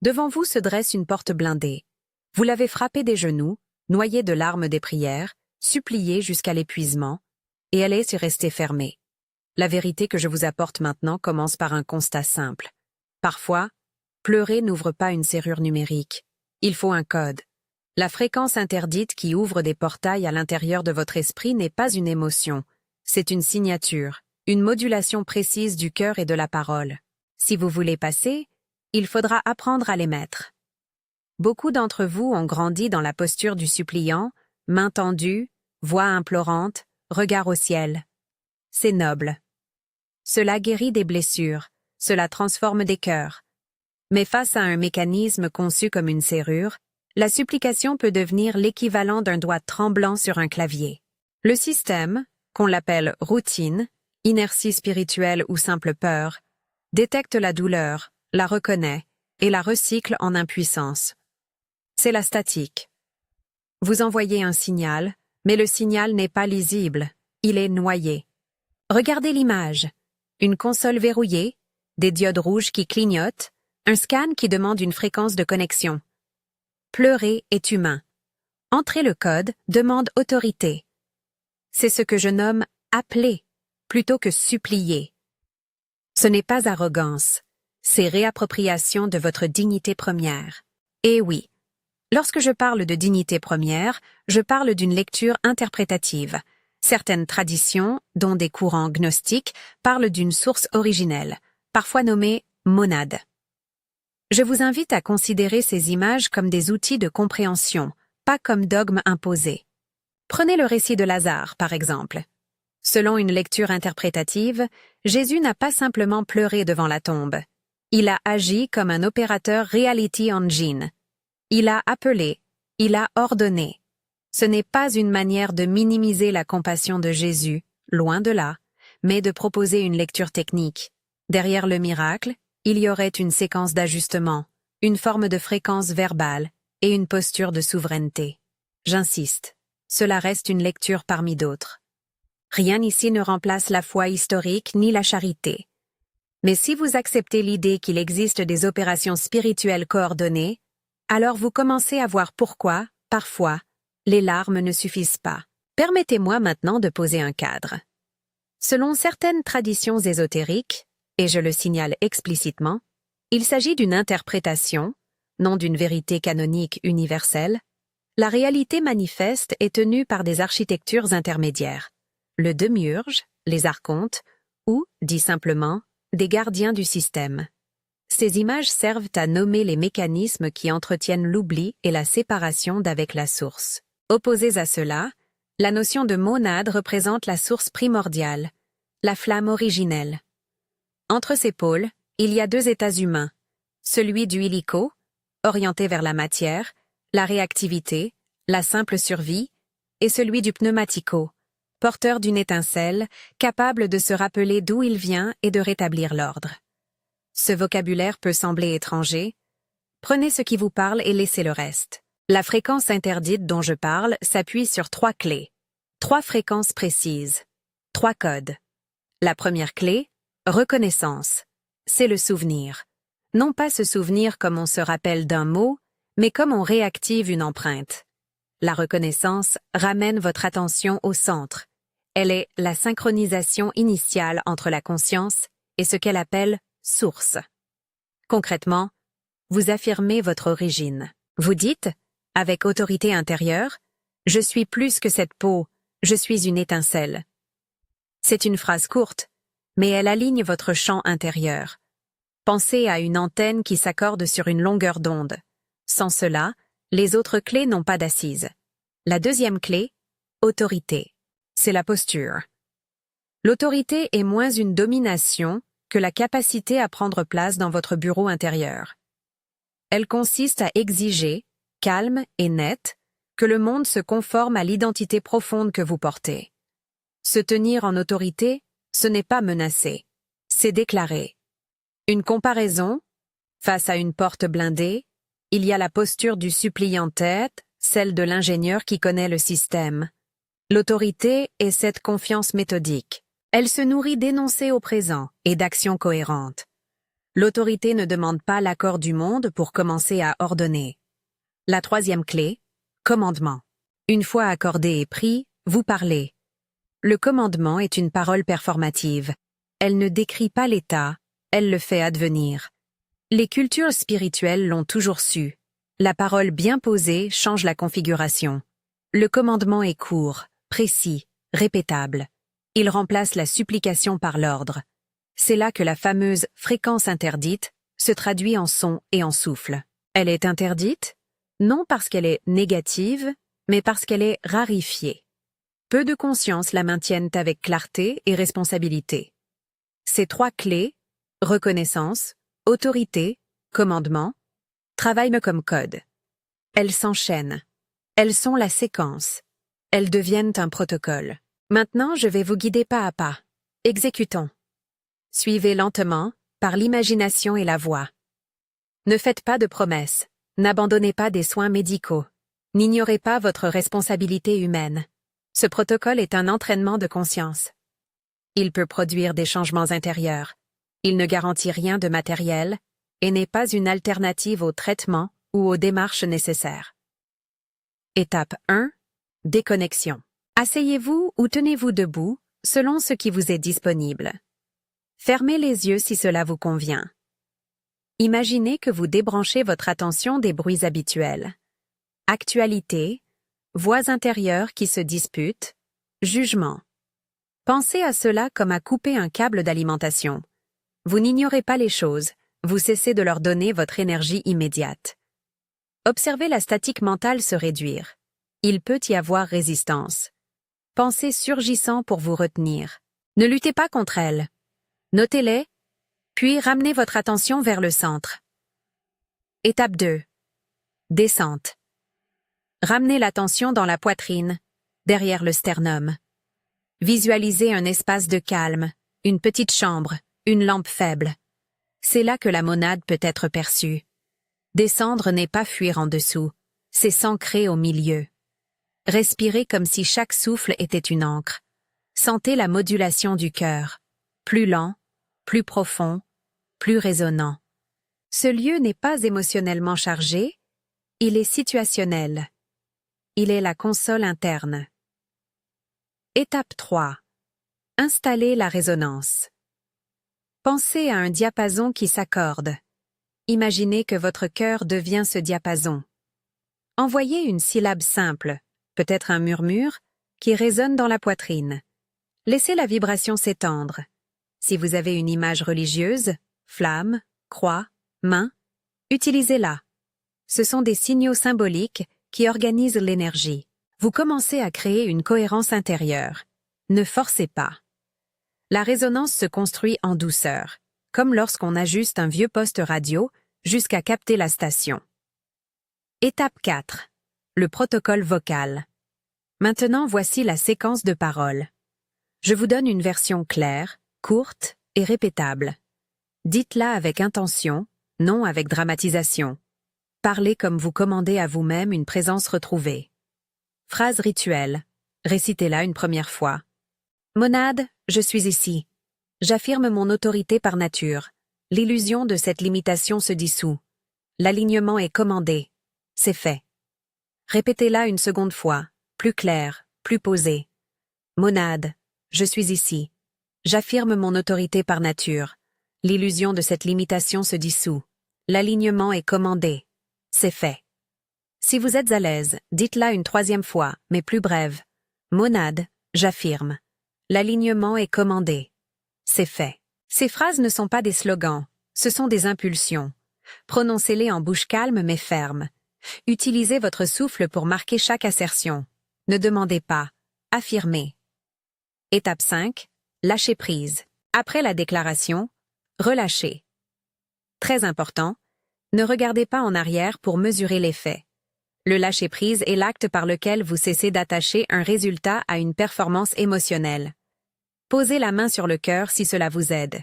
Devant vous se dresse une porte blindée. Vous l'avez frappée des genoux, noyée de larmes des prières, suppliée jusqu'à l'épuisement, et elle est restée fermée. La vérité que je vous apporte maintenant commence par un constat simple. Parfois, pleurer n'ouvre pas une serrure numérique. Il faut un code. La fréquence interdite qui ouvre des portails à l'intérieur de votre esprit n'est pas une émotion. C'est une signature, une modulation précise du cœur et de la parole. Si vous voulez passer, il faudra apprendre à les mettre. Beaucoup d'entre vous ont grandi dans la posture du suppliant, main tendue, voix implorante, regard au ciel. C'est noble. Cela guérit des blessures, cela transforme des cœurs. Mais face à un mécanisme conçu comme une serrure, la supplication peut devenir l'équivalent d'un doigt tremblant sur un clavier. Le système, qu'on l'appelle routine, inertie spirituelle ou simple peur, détecte la douleur, la reconnaît et la recycle en impuissance. C'est la statique. Vous envoyez un signal, mais le signal n'est pas lisible, il est noyé. Regardez l'image. Une console verrouillée, des diodes rouges qui clignotent, un scan qui demande une fréquence de connexion. Pleurer est humain. Entrer le code demande autorité. C'est ce que je nomme appeler, plutôt que supplier. Ce n'est pas arrogance, c'est réappropriation de votre dignité première. Et oui, lorsque je parle de dignité première, je parle d'une lecture interprétative. Certaines traditions, dont des courants gnostiques, parlent d'une source originelle, parfois nommée monade. Je vous invite à considérer ces images comme des outils de compréhension, pas comme dogmes imposés. Prenez le récit de Lazare, par exemple. Selon une lecture interprétative, Jésus n'a pas simplement pleuré devant la tombe. Il a agi comme un opérateur reality engine. Il a appelé, il a ordonné. Ce n'est pas une manière de minimiser la compassion de Jésus, loin de là, mais de proposer une lecture technique. Derrière le miracle, il y aurait une séquence d'ajustement, une forme de fréquence verbale et une posture de souveraineté. J'insiste, cela reste une lecture parmi d'autres. Rien ici ne remplace la foi historique ni la charité. Mais si vous acceptez l'idée qu'il existe des opérations spirituelles coordonnées, alors vous commencez à voir pourquoi, parfois, les larmes ne suffisent pas. Permettez-moi maintenant de poser un cadre. Selon certaines traditions ésotériques, et je le signale explicitement, il s'agit d'une interprétation, non d'une vérité canonique universelle. La réalité manifeste est tenue par des architectures intermédiaires, le démiurge, les archontes, ou, dit simplement, des gardiens du système. Ces images servent à nommer les mécanismes qui entretiennent l'oubli et la séparation d'avec la source. Opposés à cela, la notion de monade représente la source primordiale, la flamme originelle. Entre ces pôles, il y a deux états humains, celui du illico, orienté vers la matière, la réactivité, la simple survie, et celui du pneumatico, porteur d'une étincelle, capable de se rappeler d'où il vient et de rétablir l'ordre. Ce vocabulaire peut sembler étranger. Prenez ce qui vous parle et laissez le reste. La fréquence interdite dont je parle s'appuie sur 3 clés, 3 fréquences précises, 3 codes. La première clé, reconnaissance, c'est le souvenir. Non pas se souvenir comme on se rappelle d'un mot, mais comme on réactive une empreinte. La reconnaissance ramène votre attention au centre. Elle est la synchronisation initiale entre la conscience et ce qu'elle appelle source. Concrètement, vous affirmez votre origine. Vous dites, avec autorité intérieure, « Je suis plus que cette peau, je suis une étincelle ». C'est une phrase courte, mais elle aligne votre champ intérieur. Pensez à une antenne qui s'accorde sur une longueur d'onde. Sans cela, les autres clés n'ont pas d'assise. La deuxième clé, autorité, c'est la posture. L'autorité est moins une domination que la capacité à prendre place dans votre bureau intérieur. Elle consiste à exiger, calme et net, que le monde se conforme à l'identité profonde que vous portez. Se tenir en autorité, ce n'est pas menacer, c'est déclarer. Une comparaison, face à une porte blindée, il y a la posture du suppliant tête, celle de l'ingénieur qui connaît le système. L'autorité est cette confiance méthodique. Elle se nourrit d'énoncés au présent et d'actions cohérentes. L'autorité ne demande pas l'accord du monde pour commencer à ordonner. La troisième clé, commandement. Une fois accordé et pris, vous parlez. Le commandement est une parole performative. Elle ne décrit pas l'état, elle le fait advenir. Les cultures spirituelles l'ont toujours su. La parole bien posée change la configuration. Le commandement est court, précis, répétable. Il remplace la supplication par l'ordre. C'est là que la fameuse fréquence interdite se traduit en son et en souffle. Elle est interdite, non parce qu'elle est négative, mais parce qu'elle est rarifiée. Peu de consciences la maintiennent avec clarté et responsabilité. Ces trois clés, reconnaissance, autorité, commandement, travaillent comme code. Elles s'enchaînent. Elles sont la séquence. Elles deviennent un protocole. Maintenant, je vais vous guider pas à pas. Exécutons. Suivez lentement, par l'imagination et la voix. Ne faites pas de promesses. N'abandonnez pas des soins médicaux. N'ignorez pas votre responsabilité humaine. Ce protocole est un entraînement de conscience. Il peut produire des changements intérieurs. Il ne garantit rien de matériel et n'est pas une alternative au traitement ou aux démarches nécessaires. Étape 1. Déconnexion. Asseyez-vous ou tenez-vous debout, selon ce qui vous est disponible. Fermez les yeux si cela vous convient. Imaginez que vous débranchez votre attention des bruits habituels. Actualité, voix intérieures qui se disputent, jugement. Pensez à cela comme à couper un câble d'alimentation. Vous n'ignorez pas les choses, vous cessez de leur donner votre énergie immédiate. Observez la statique mentale se réduire. Il peut y avoir résistance. Pensées surgissant pour vous retenir. Ne luttez pas contre elles. Notez-les, puis ramenez votre attention vers le centre. Étape 2. Descente. Ramenez l'attention dans la poitrine, derrière le sternum. Visualisez un espace de calme, une petite chambre, une lampe faible. C'est là que la monade peut être perçue. Descendre n'est pas fuir en dessous, c'est s'ancrer au milieu. Respirez comme si chaque souffle était une ancre. Sentez la modulation du cœur, plus lent, plus profond, plus résonnant. Ce lieu n'est pas émotionnellement chargé, il est situationnel. Il est la console interne. Étape 3. Installez la résonance. Pensez à un diapason qui s'accorde. Imaginez que votre cœur devient ce diapason. Envoyez une syllabe simple, peut-être un murmure, qui résonne dans la poitrine. Laissez la vibration s'étendre. Si vous avez une image religieuse, flamme, croix, main, utilisez-la. Ce sont des signaux symboliques qui organisent l'énergie. Vous commencez à créer une cohérence intérieure. Ne forcez pas. La résonance se construit en douceur, comme lorsqu'on ajuste un vieux poste radio jusqu'à capter la station. Étape 4. Le protocole vocal. Maintenant, voici la séquence de paroles. Je vous donne une version claire, courte et répétable. Dites-la avec intention, non avec dramatisation. Parlez comme vous commandez à vous-même une présence retrouvée. Phrase rituelle. Récitez-la une première fois. Monade, je suis ici. J'affirme mon autorité par nature. L'illusion de cette limitation se dissout. L'alignement est commandé. C'est fait. Répétez-la une seconde fois, plus clair, plus posé. Monade, je suis ici. J'affirme mon autorité par nature. L'illusion de cette limitation se dissout. L'alignement est commandé. C'est fait. Si vous êtes à l'aise, dites-la une troisième fois, mais plus brève. Monade, j'affirme. L'alignement est commandé. C'est fait. Ces phrases ne sont pas des slogans, ce sont des impulsions. Prononcez-les en bouche calme mais ferme. Utilisez votre souffle pour marquer chaque assertion. Ne demandez pas, affirmez. Étape 5. Lâcher prise. Après la déclaration, relâchez. Très important, ne regardez pas en arrière pour mesurer l'effet. Le lâcher-prise est l'acte par lequel vous cessez d'attacher un résultat à une performance émotionnelle. Posez la main sur le cœur si cela vous aide.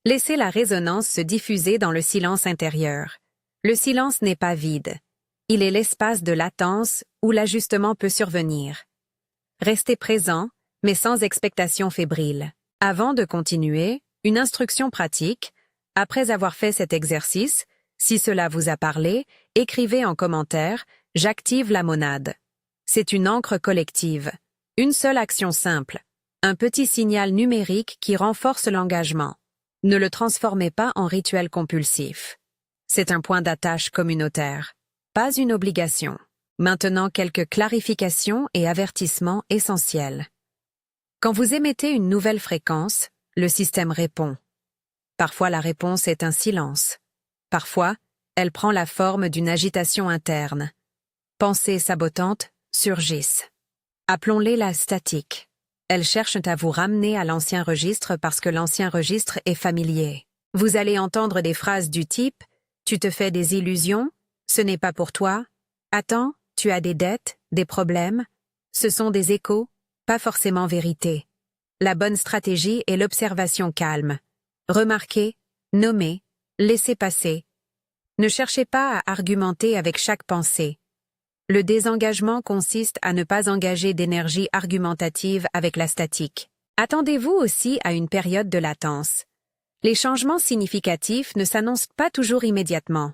Laissez la résonance se diffuser dans le silence intérieur. Le silence n'est pas vide. Il est l'espace de latence où l'ajustement peut survenir. Restez présent, mais sans expectation fébrile. Avant de continuer, une instruction pratique, Après avoir fait cet exercice, si cela vous a parlé, écrivez en commentaire « J'active la monade ». C'est une ancre collective. Une seule action simple. Un petit signal numérique qui renforce l'engagement. Ne le transformez pas en rituel compulsif. C'est un point d'attache communautaire. Pas une obligation. Maintenant, quelques clarifications et avertissements essentiels. Quand vous émettez une nouvelle fréquence, le système répond. Parfois, la réponse est un silence. Parfois, elle prend la forme d'une agitation interne. Pensées sabotantes surgissent. Appelons-les la statique. Elles cherchent à vous ramener à l'ancien registre parce que l'ancien registre est familier. Vous allez entendre des phrases du type « Tu te fais des illusions, ce n'est pas pour toi, attends, tu as des dettes, des problèmes ». Ce sont des échos, pas forcément vérité. La bonne stratégie est l'observation calme. Remarquez, nommez, laissez passer. Ne cherchez pas à argumenter avec chaque pensée. Le désengagement consiste à ne pas engager d'énergie argumentative avec la statique. Attendez-vous aussi à une période de latence. Les changements significatifs ne s'annoncent pas toujours immédiatement.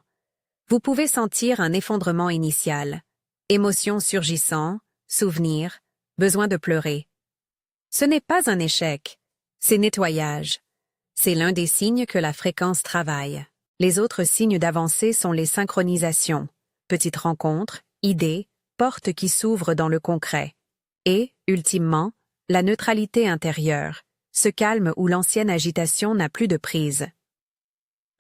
Vous pouvez sentir un effondrement initial. Émotions surgissant, souvenirs, besoin de pleurer. Ce n'est pas un échec, c'est nettoyage. C'est l'un des signes que la fréquence travaille. Les autres signes d'avancée sont les synchronisations, petites rencontres, idées, portes qui s'ouvrent dans le concret. Et, ultimement, la neutralité intérieure, ce calme où l'ancienne agitation n'a plus de prise.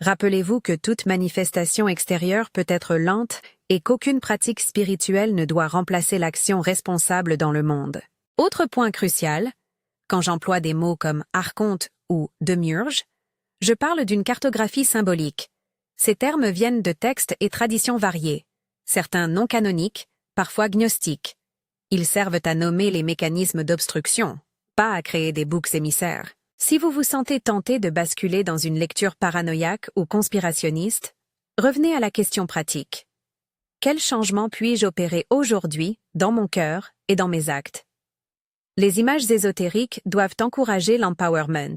Rappelez-vous que toute manifestation extérieure peut être lente et qu'aucune pratique spirituelle ne doit remplacer l'action responsable dans le monde. Autre point crucial, quand j'emploie des mots comme archonte ou démiurge, je parle d'une cartographie symbolique. Ces termes viennent de textes et traditions variés, certains non canoniques, parfois gnostiques. Ils servent à nommer les mécanismes d'obstruction, pas à créer des boucs émissaires. Si vous vous sentez tenté de basculer dans une lecture paranoïaque ou conspirationniste, revenez à la question pratique. Quel changement puis-je opérer aujourd'hui, dans mon cœur et dans mes actes? Les images ésotériques doivent encourager l'empowerment,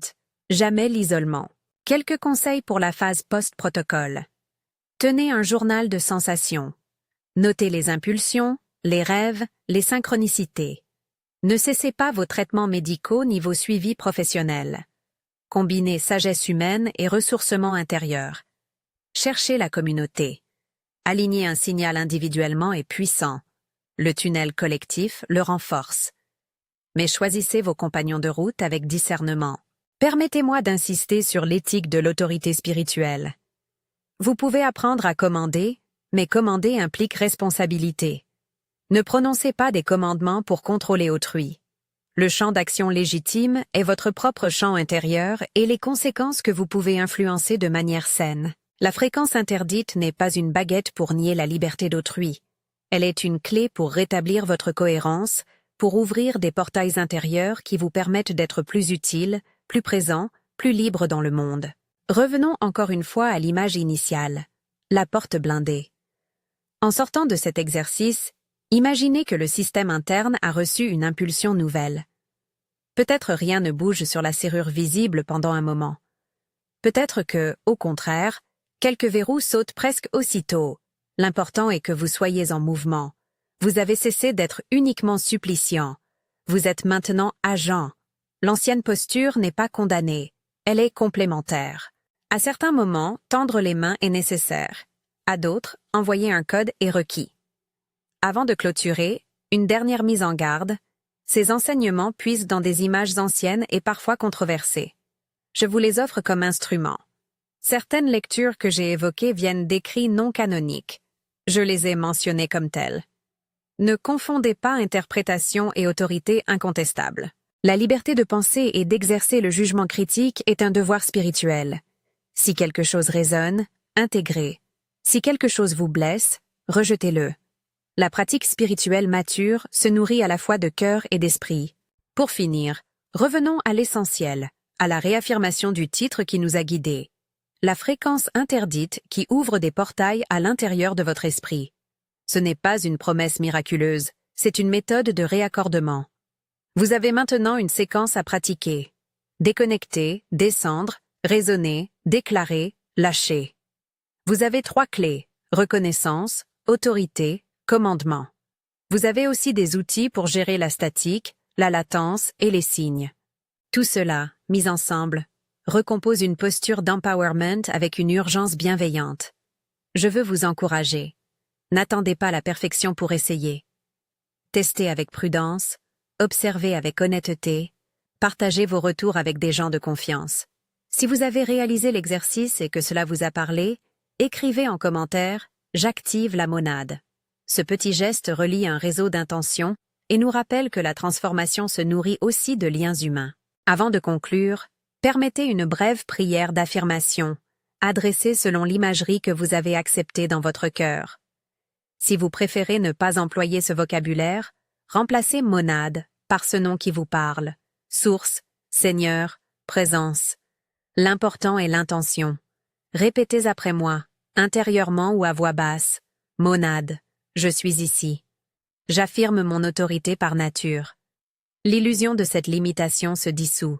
jamais l'isolement. Quelques conseils pour la phase post-protocole. Tenez un journal de sensations. Notez les impulsions, les rêves, les synchronicités. Ne cessez pas vos traitements médicaux ni vos suivis professionnels. Combinez sagesse humaine et ressourcement intérieur. Cherchez la communauté. Aligner un signal individuellement est puissant. Le tunnel collectif le renforce. Mais choisissez vos compagnons de route avec discernement. Permettez-moi d'insister sur l'éthique de l'autorité spirituelle. Vous pouvez apprendre à commander, mais commander implique responsabilité. Ne prononcez pas des commandements pour contrôler autrui. Le champ d'action légitime est votre propre champ intérieur et les conséquences que vous pouvez influencer de manière saine. La fréquence interdite n'est pas une baguette pour nier la liberté d'autrui. Elle est une clé pour rétablir votre cohérence, pour ouvrir des portails intérieurs qui vous permettent d'être plus utile, plus présent, plus libre dans le monde. Revenons encore une fois à l'image initiale, la porte blindée. En sortant de cet exercice, imaginez que le système interne a reçu une impulsion nouvelle. Peut-être rien ne bouge sur la serrure visible pendant un moment. Peut-être que, au contraire, quelques verrous sautent presque aussitôt. L'important est que vous soyez en mouvement. Vous avez cessé d'être uniquement suppliciant. Vous êtes maintenant agent. L'ancienne posture n'est pas condamnée. Elle est complémentaire. À certains moments, tendre les mains est nécessaire. À d'autres, envoyer un code est requis. Avant de clôturer, une dernière mise en garde. Ces enseignements puisent dans des images anciennes et parfois controversées. Je vous les offre comme instruments. Certaines lectures que j'ai évoquées viennent d'écrits non canoniques. Je les ai mentionnées comme telles. Ne confondez pas interprétation et autorité incontestable. La liberté de penser et d'exercer le jugement critique est un devoir spirituel. Si quelque chose résonne, intégrez. Si quelque chose vous blesse, rejetez-le. La pratique spirituelle mature se nourrit à la fois de cœur et d'esprit. Pour finir, revenons à l'essentiel, à la réaffirmation du titre qui nous a guidés. La fréquence interdite qui ouvre des portails à l'intérieur de votre esprit. Ce n'est pas une promesse miraculeuse, c'est une méthode de réaccordement. Vous avez maintenant une séquence à pratiquer. Déconnecter, descendre, raisonner, déclarer, lâcher. Vous avez 3 clés: reconnaissance, autorité, commandement. Vous avez aussi des outils pour gérer la statique, la latence et les signes. Tout cela, mis ensemble, recompose une posture d'empowerment avec une urgence bienveillante. Je veux vous encourager. N'attendez pas la perfection pour essayer. Testez avec prudence, observez avec honnêteté, partagez vos retours avec des gens de confiance. Si vous avez réalisé l'exercice et que cela vous a parlé, écrivez en commentaire « J'active la monade ». Ce petit geste relie un réseau d'intentions et nous rappelle que la transformation se nourrit aussi de liens humains. Avant de conclure, permettez une brève prière d'affirmation, adressée selon l'imagerie que vous avez acceptée dans votre cœur. Si vous préférez ne pas employer ce vocabulaire, remplacez monade par ce nom qui vous parle: source, Seigneur, présence. L'important est l'intention. Répétez après moi, intérieurement ou à voix basse: monade, je suis ici. J'affirme mon autorité par nature. L'illusion de cette limitation se dissout.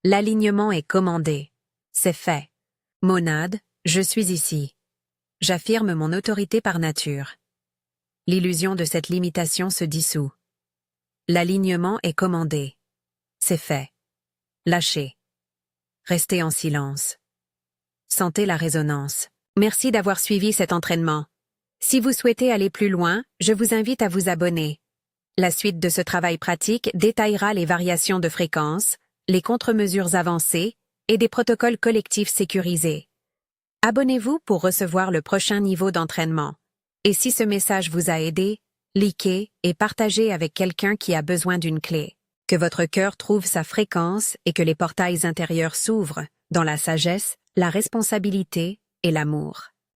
L'alignement est commandé. C'est fait. Monade, je suis ici. J'affirme mon autorité par nature. L'illusion de cette limitation se dissout. L'alignement est commandé. C'est fait. Lâchez. Restez en silence. Sentez la résonance. Merci d'avoir suivi cet entraînement. Si vous souhaitez aller plus loin, je vous invite à vous abonner. La suite de ce travail pratique détaillera les variations de fréquence, les contre-mesures avancées et des protocoles collectifs sécurisés. Abonnez-vous pour recevoir le prochain niveau d'entraînement. Et si ce message vous a aidé, likez et partagez avec quelqu'un qui a besoin d'une clé. Que votre cœur trouve sa fréquence et que les portails intérieurs s'ouvrent dans la sagesse, la responsabilité et l'amour.